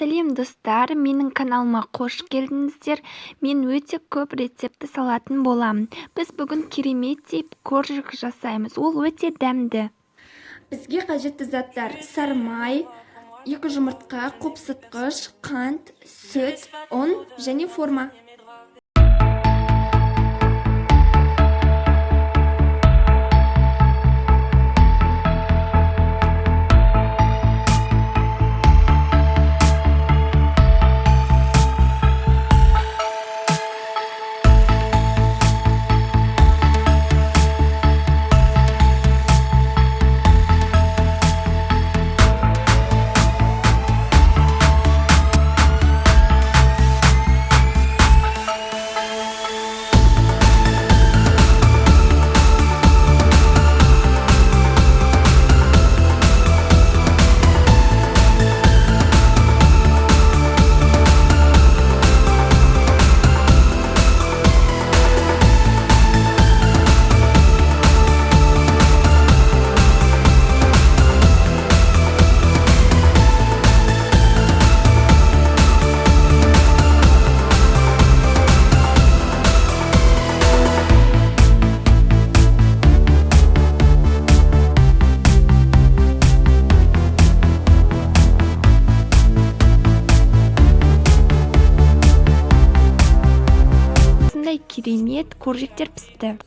Сәлем достар, менің каналыма қош келдіңіздер. Мен өте көп рецепті салатын боламын. Біз бүгін кереметтей коржик жасаймыз. Ол өте дәмді. Бізге қажетті заттар: сары май, 2 жұмыртқа, қопсытқыш, қант, сүт, ұн және форма. Керемет коржиктер пісті.